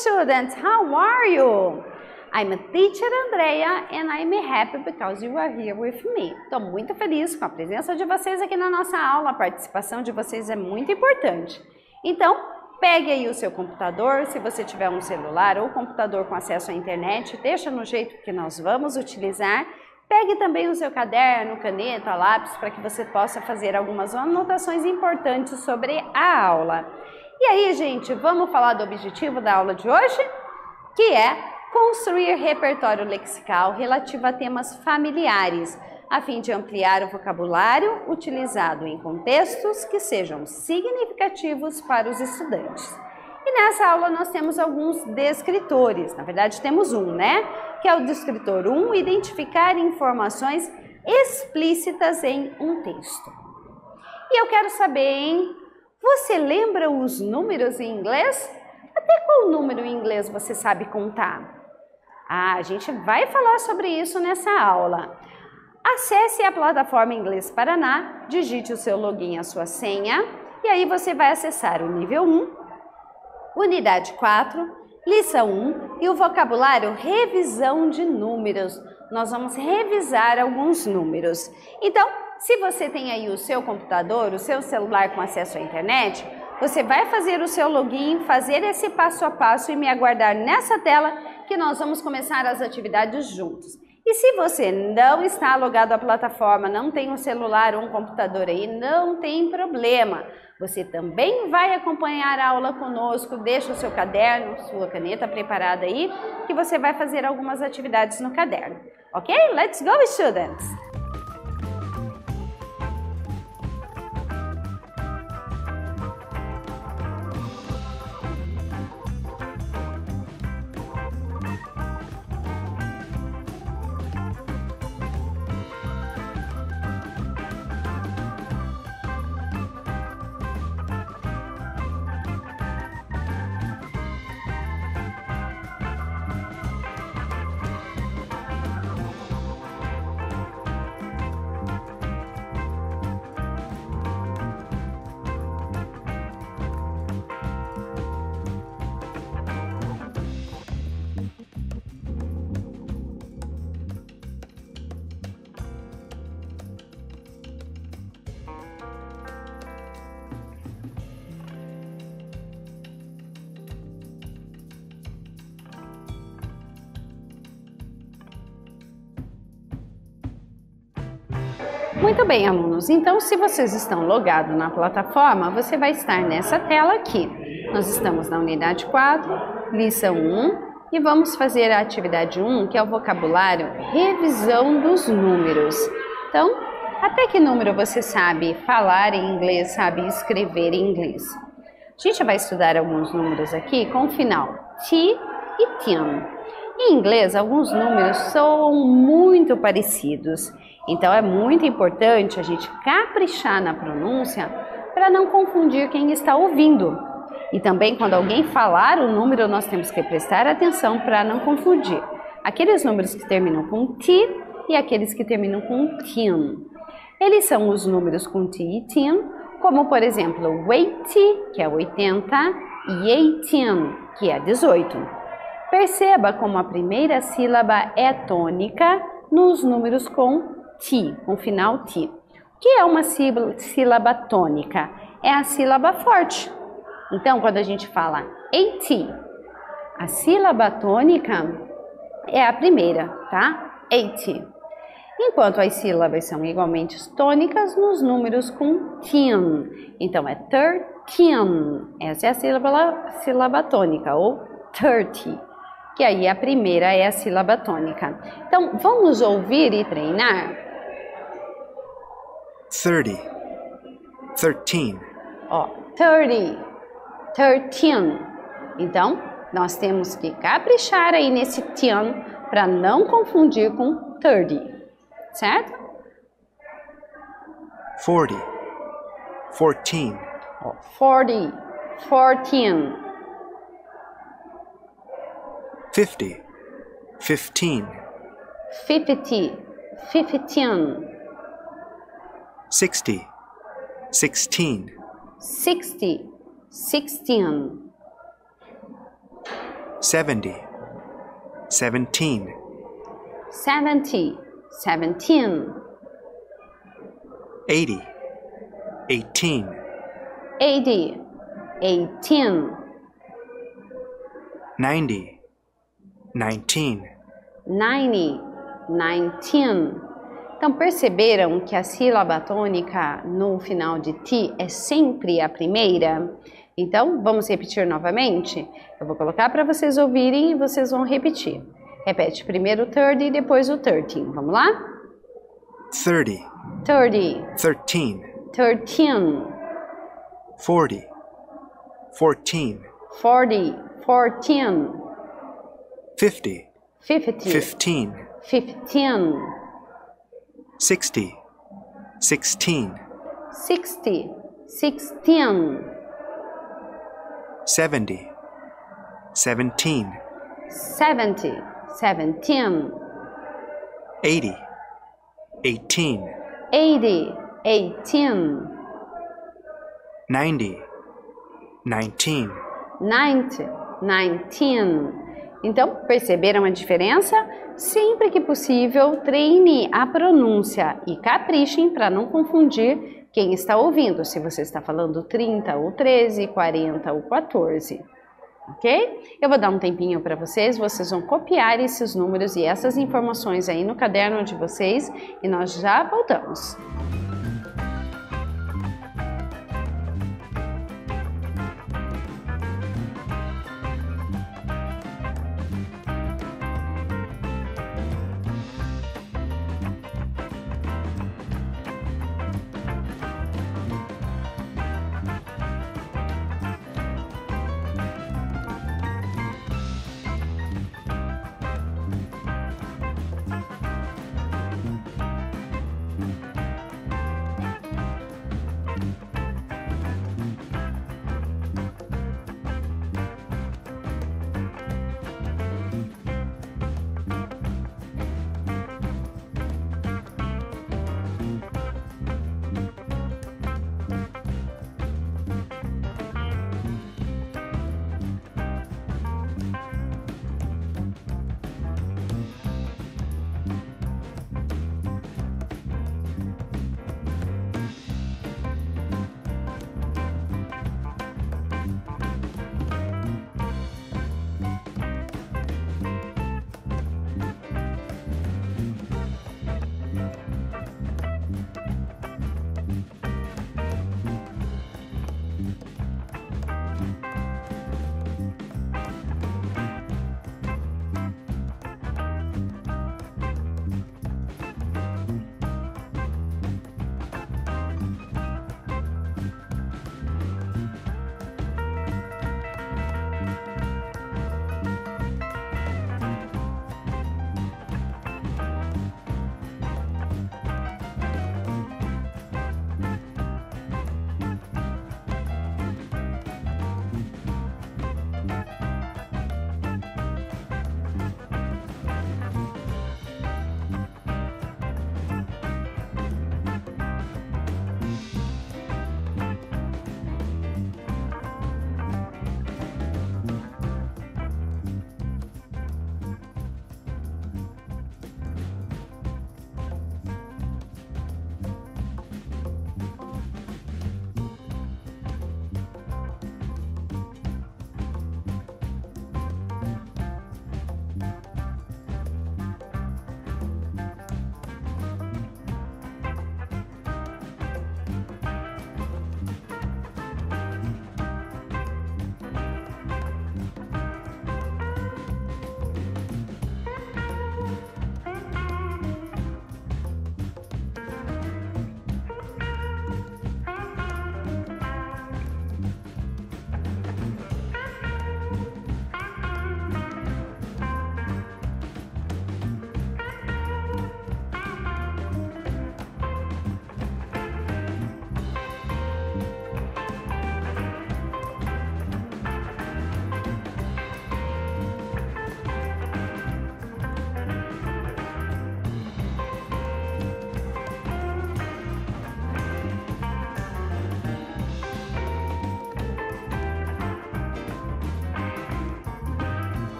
students, how are you? I'm a teacher Andrea and I'm happy because you are here with me. Estou muito feliz com a presença de vocês aqui na nossa aula, a participação de vocês é muito importante. Então, pegue aí o seu computador, se você tiver um celular ou computador com acesso à internet, deixa no jeito que nós vamos utilizar. Pegue também o seu caderno, caneta, lápis, para que você possa fazer algumas anotações importantes sobre a aula. E aí, gente, vamos falar do objetivo da aula de hoje? Que é construir repertório lexical relativo a temas familiares, a fim de ampliar o vocabulário utilizado em contextos que sejam significativos para os estudantes. E nessa aula nós temos alguns descritores, na verdade temos um, né? Que é o descritor 1, identificar informações explícitas em um texto. E eu quero saber, hein? Você lembra os números em inglês? Até qual número em inglês você sabe contar? Ah, a gente vai falar sobre isso nessa aula. Acesse a plataforma Inglês Paraná, digite o seu login, a sua senha, e aí você vai acessar o nível 1, unidade 4, lição 1 e o vocabulário revisão de números. Nós vamos revisar alguns números. Então, se você tem aí o seu computador, o seu celular com acesso à internet, você vai fazer o seu login, fazer esse passo a passo e me aguardar nessa tela que nós vamos começar as atividades juntos. E se você não está logado à plataforma, não tem um celular ou um computador aí, não tem problema. Você também vai acompanhar a aula conosco, deixa o seu caderno, sua caneta preparada aí, que você vai fazer algumas atividades no caderno. Ok? Let's go, students! Muito bem, alunos. Então, se vocês estão logados na plataforma, você vai estar nessa tela aqui. Nós estamos na unidade 4, lição 1, e vamos fazer a atividade 1, que é o vocabulário revisão dos números. Então, até que número você sabe falar em inglês, sabe escrever em inglês? A gente vai estudar alguns números aqui com o final T e TIN. Em inglês, alguns números são muito parecidos. Então, é muito importante a gente caprichar na pronúncia para não confundir quem está ouvindo. E também, quando alguém falar o número, nós temos que prestar atenção para não confundir. Aqueles números que terminam com T e aqueles que terminam com TIN. Eles são os números com T e TIN, como, por exemplo, 80, que é 80, e 18, que é 18. Perceba como a primeira sílaba é tônica nos números com T, com final T. O que é uma sílaba tônica? É a sílaba forte. Então, quando a gente fala 80, a sílaba tônica é a primeira, tá? 80. Enquanto as sílabas são igualmente tônicas nos números com TIN. Então, é 13. Essa é a sílaba tônica, ou 30. Que aí a primeira é a sílaba tônica. Então, vamos ouvir e treinar? 30, 13. Ó, 30, 13. Então, nós temos que caprichar aí nesse TIN para não confundir com 30, certo? 40, 14. Ó, 40, 14. 50, 15. 50, 15. 60, 16. 60, 16. 70, 17, 70, 17, 80, 18, 80, 18, 90, 19, 90, 19. Então, perceberam que a sílaba tônica no final de ti é sempre a primeira? Então, vamos repetir novamente? Eu vou colocar para vocês ouvirem e vocês vão repetir. Repete primeiro o 30 e depois o 13. Vamos lá? 30, 30, 13, 13, 40, 14, 40, 14, 50, 50, 15, 15, 60, 16, 60, 16, 70, 17, 70, 17, 80, 18, 80, 18, 90, 19, 90, 19. Então, perceberam a diferença? Sempre que possível, treine a pronúncia e caprichem para não confundir quem está ouvindo, se você está falando 30 ou 13, 40 ou 14. Ok? Eu vou dar um tempinho para vocês vão copiar esses números e essas informações aí no caderno de vocês e nós já voltamos.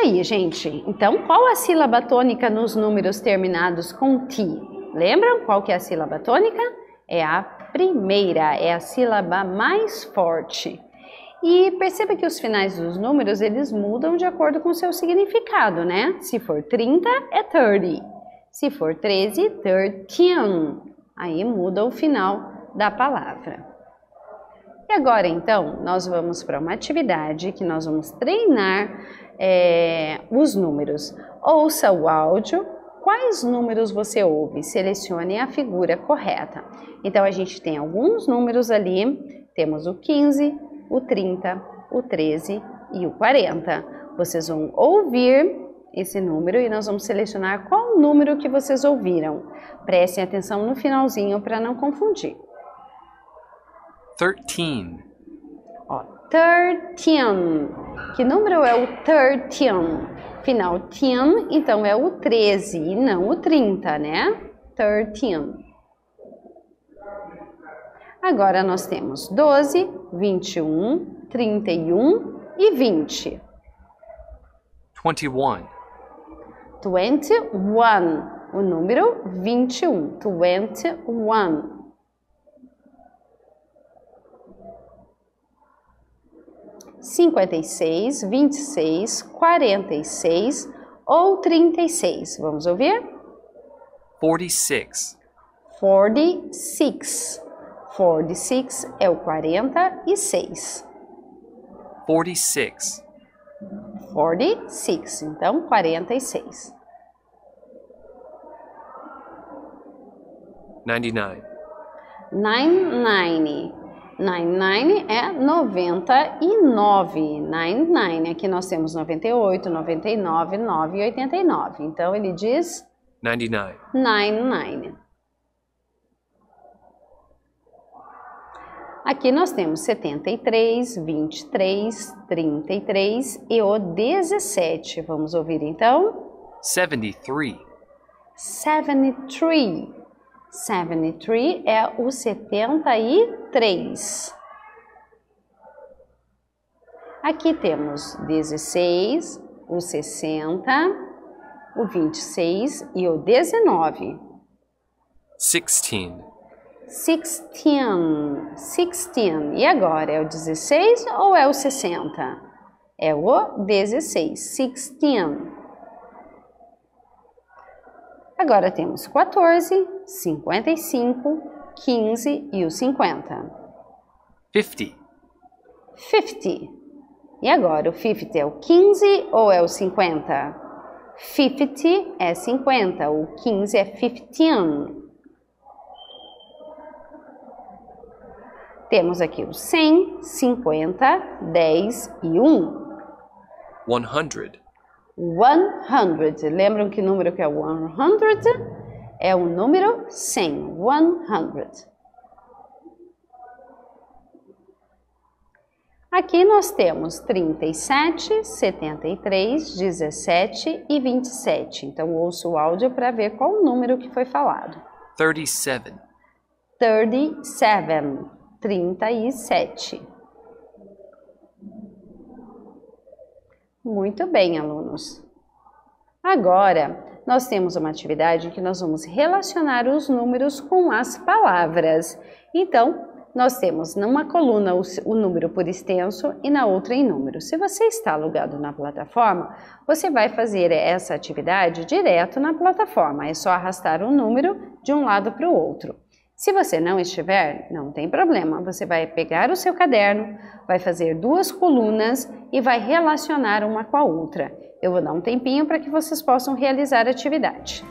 aí, gente. Então, qual a sílaba tônica nos números terminados com T? Lembram qual que é a sílaba tônica? É a primeira, é a sílaba mais forte. E perceba que os finais dos números, eles mudam de acordo com o seu significado, né? Se for 30, é 30. Se for 13, 13. Aí muda o final da palavra. E agora, então, nós vamos para uma atividade que nós vamos treinar os números. Ouça o áudio. Quais números você ouve? Selecione a figura correta. Então, a gente tem alguns números ali. Temos o 15, o 30, o 13 e o 40. Vocês vão ouvir esse número e nós vamos selecionar qual número que vocês ouviram. Prestem atenção no finalzinho para não confundir. 13. Ó, 13. Que número é o 13? Final 10, então é o 13 e não o 30, né? 13. Agora nós temos 12, 21, 31 e 20. 21. 21. O número 21. 21. 56, 26, 46 ou 36. Vamos ouvir? 46. 46. 46 é o 46. 46. 46, então 46. 99. 99. 99 é 99. 99. Aqui nós temos 98, 99, 9 e 89. Então ele diz 99. 99. Aqui nós temos 73, 23, 33 e o 17. Vamos ouvir então? 73. 73. 73 é o 73. Aqui temos 16, o 60, o 26 e o 19. 16. 16. E agora, é o 16 ou é o 60? É o 16. 16. Agora temos 14, 55, 15 e o 50. 50. 50. E agora, o 50 é o 15 ou é o 50? 50 é 50, o 15 é 15. Temos aqui o 100, 50, 10 e 1. 100. 100. Lembram que número que é 100? É o número 100. 100. Aqui nós temos 37, 73, 17 e 27. Então, ouça o áudio para ver qual o número que foi falado. 37. 37. 37. Muito bem, alunos. Agora, nós temos uma atividade em que nós vamos relacionar os números com as palavras. Então, nós temos numa coluna o número por extenso e na outra em número. Se você está logado na plataforma, você vai fazer essa atividade direto na plataforma. É só arrastar o número de um lado para o outro. Se você não estiver, não tem problema. Você vai pegar o seu caderno, vai fazer duas colunas e vai relacionar uma com a outra. Eu vou dar um tempinho para que vocês possam realizar a atividade.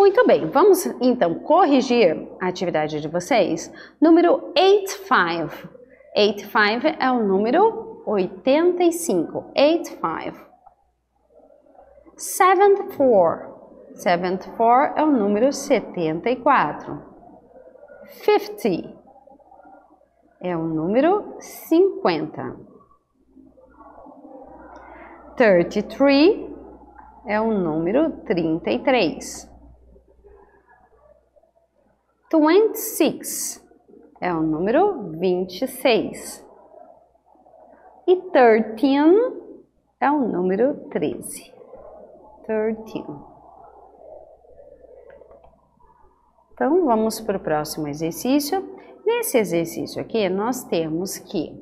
Muito bem, vamos então corrigir a atividade de vocês. Número 85. 85 é o número 85. 85. 74. 74 é o número 74. 50 é o número 50. 33 é o número 33. 26 é o número 26. E 13 é o número 13. 13. Então, vamos para o próximo exercício. Nesse exercício aqui, nós temos que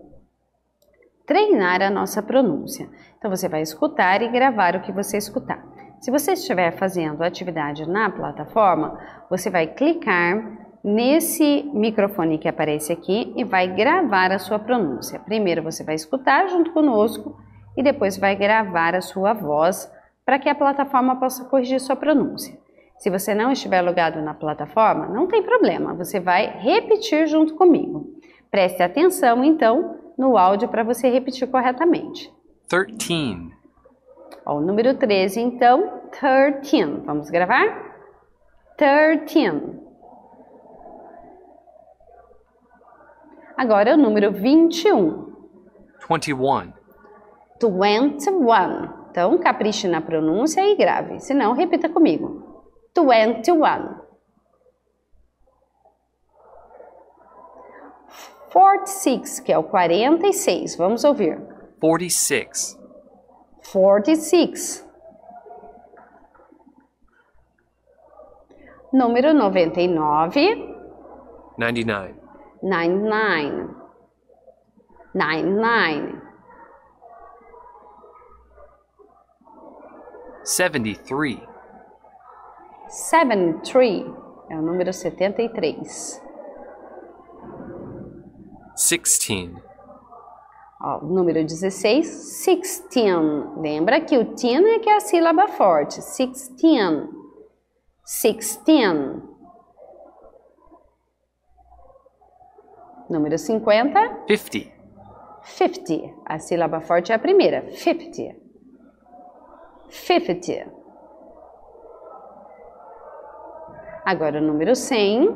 treinar a nossa pronúncia. Então, você vai escutar e gravar o que você escutar. Se você estiver fazendo atividade na plataforma, você vai clicar nesse microfone que aparece aqui e vai gravar a sua pronúncia. Primeiro você vai escutar junto conosco e depois vai gravar a sua voz para que a plataforma possa corrigir sua pronúncia. Se você não estiver logado na plataforma, não tem problema, você vai repetir junto comigo. Preste atenção então no áudio para você repetir corretamente. 13. Ó, o número 13, então, 13. Vamos gravar? 13. Agora o número 21. 21. 21. Então, capriche na pronúncia e grave. Se não, repita comigo. 21. 46, que é o 46. Vamos ouvir. 46. 46. Número 99. 99. 99. 99. 73. 73. É o número 73. 16. Ó, o número 16, 16. Lembra que o tin é que é a sílaba forte. 16. 16. Número 50. 50. 50. A sílaba forte é a primeira. 50. 50. Agora o número 100.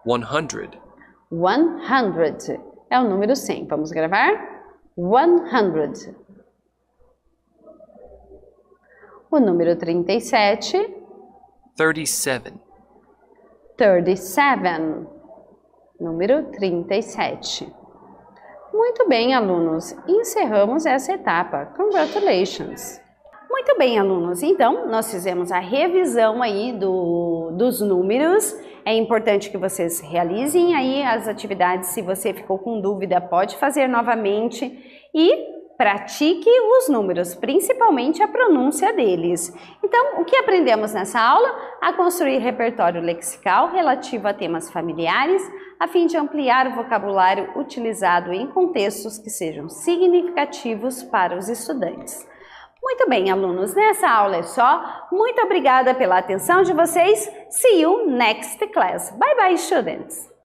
100. 100. É o número 100. Vamos gravar? 100. O número 37. 37. 37. Número 37. Muito bem, alunos. Encerramos essa etapa. Congratulations! Muito bem, alunos. Então, nós fizemos a revisão aí dos números. É importante que vocês realizem aí as atividades. Se você ficou com dúvida, pode fazer novamente e pratique os números, principalmente a pronúncia deles. Então, o que aprendemos nessa aula? A construir repertório lexical relativo a temas familiares, a fim de ampliar o vocabulário utilizado em contextos que sejam significativos para os estudantes. Muito bem, alunos, nessa aula é só. Muito obrigada pela atenção de vocês. See you next class. Bye bye, students!